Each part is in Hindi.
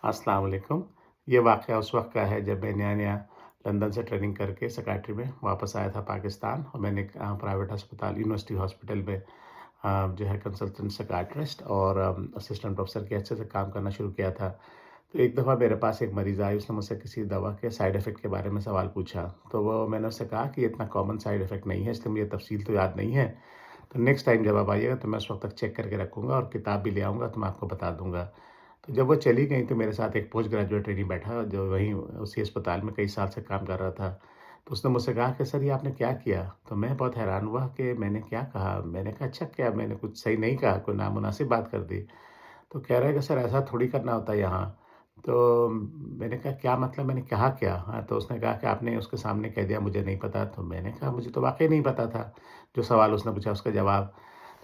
अस्सलाम वालेकुम। ये वाक़या उस वक़्त का है जब मैं नया-नया लंदन से ट्रेनिंग करके साइकियाट्री में वापस आया था पाकिस्तान और मैंने एक प्राइवेट अस्पताल यूनिवर्सिटी हॉस्पिटल में जो है कंसल्टेंट साइकियाट्रिस्ट और असिस्टेंट प्रोफ़ेसर के हैसियत से काम करना शुरू किया था। तो एक दफ़ा मेरे पास एक मरीज़ आई, उसने मुझसे किसी दवा के साइड इफ़ेक्ट के बारे में सवाल पूछा। तो वो मैंने उससे कहा कि ये इतना कॉमन साइड इफ़ेक्ट नहीं है, इसलिए मुझे तफ़सील तो याद नहीं है। तो नेक्स्ट टाइम जब आप आइएगा तो मैं उस वक़्त तक चेक करके रखूँगा और किताब भी ले आऊँगा तो मैं आपको बता दूँगा। तो जब वो चली गईं तो मेरे साथ एक पोस्ट ग्रेजुएट ट्रेनी बैठा जो वहीं उसी अस्पताल में कई साल से काम कर रहा था। तो उसने मुझसे कहा कि सर ये आपने क्या किया? तो मैं बहुत हैरान हुआ कि मैंने क्या कहा? मैंने कहा अच्छा क्या मैंने कुछ सही नहीं कहा, कोई नामुनासिब बात कर दी? तो कह रहा है कि सर ऐसा थोड़ी करना होता है यहाँ। तो मैंने कहा क्या मतलब मैंने कहा क्या? हाँ, तो उसने कहा कि आपने उसके सामने कह दिया मुझे नहीं पता। तो मैंने कहा मुझे तो वाक़ई नहीं पता था। जो सवाल उसने पूछा उसका जवाब।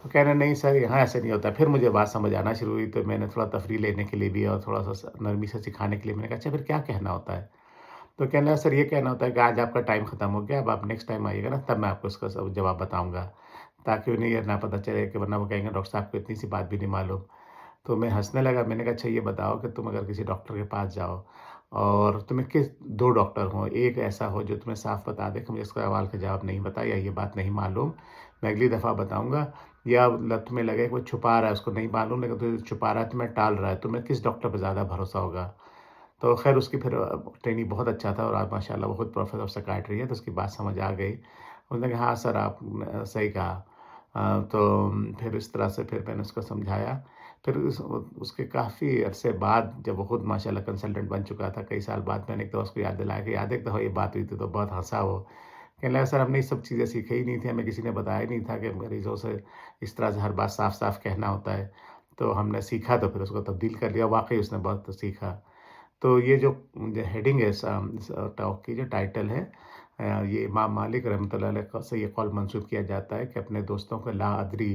तो कह रहे नहीं सर यहाँ ऐसे नहीं होता। फिर मुझे बात समझ आना शुरू हुई तो मैंने थोड़ा तफ़रीह लेने के लिए भी और थोड़ा-सा नरमी से सिखाने के लिए मैंने कहा अच्छा फिर क्या कहना होता है? तो कहने लगा सर ये कहना होता है कि आज आपका टाइम ख़त्म हो गया, अब आप नेक्स्ट टाइम आइएगा ना तब मैं आपको इसका सब जवाब बताऊँगा। ताकि उन्हें ये ना पता चले कि वरना वो कहेंगे डॉक्टर साहब को इतनी सी बात भी नहीं मालूम। तो मैं हँसने लगा, मैंने कहा अच्छा ये बताओ कि तुम अगर किसी डॉक्टर के पास जाओ और तुम्हें किस 2 डॉक्टर हों, एक ऐसा हो जो तुम्हें साफ बता दे कि मुझे इस सवाल का जवाब नहीं पता या ये बात नहीं मालूम, मैं अगली दफ़ा बताऊँगा या तुम्हें लगे कि वो छुपा रहा है, उसको नहीं मालूम लेकिन तो छुपा रहा है, तुम्हें टाल रहा है, तुम्हें किस डॉक्टर पे ज़्यादा भरोसा होगा? तो ख़ैर उसकी फिर ट्रेनिंग बहुत अच्छा था और आज माशाल्लाह वो खुद प्रोफ़ेसर ऑफ़ साइकियाट्री है, तो उसकी बात समझ आ गई। उसने कहा हाँ सर आपने सही कहा। तो फिर इस तरह से फिर मैंने उसको समझाया। फिर उसके काफ़ी अरसे बाद जब वो खुद माशाल्लाह कंसल्टेंट बन चुका था, कई साल बाद मैंने एक दफ़ा उसको याद दिलाया कि याद है एक दफ़ा ये बात हुई थी तो बहुत हँसा वो। कहने लगा सर हमने ये सब चीज़ें सीखी ही नहीं थी, हमें किसी ने बताया ही नहीं था कि मरीज़ों से इस तरह से हर बात साफ-साफ कहना होता है। तो हमने सीखा तो फिर उसको तब्दील कर लिया, वाक़ई उसने बहुत सीखा। तो ये जो हेडिंग है इस टॉक की जो टाइटल है ये इमाम मालिक रहमतुल्लाह अलैह से ये कौल मंसूब किया जाता है कि अपने दोस्तों को ला अदरी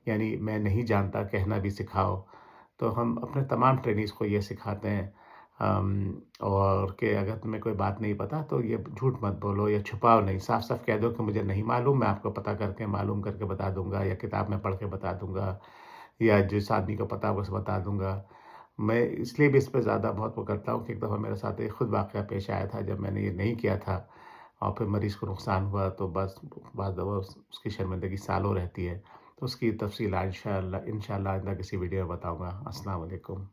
यानी मैं नहीं जानता कहना भी सिखाओ। तो हम अपने तमाम ट्रेनीज़ को ये सिखाते हैं और कि अगर तुम्हें कोई बात नहीं पता तो ये झूठ मत बोलो या छुपाओ नहीं, साफ-साफ कह दो कि मुझे नहीं मालूम, मैं आपको पता करके मालूम करके बता दूँगा या किताब में पढ़ के बता दूँगा या जिस आदमी को पता होगा उसे बता दूँगा। मैं इसलिए भी इस पे ज़्यादा बहुत वो करता हूँ कि एक दफ़ा मेरे साथ एक खुद वाक़या पेश आया था जब मैंने ये नहीं किया था और फिर मरीज़ को नुकसान हुआ तो बस बाद दफ़ा उसकी शर्मिंदगी सालों रहती है। तो उसकी तफ़सीलात इंशाअल्लाह इंशाअल्लाह आइंदा किसी वीडियो में बताऊँगा। अस्सलाम वालेकुम।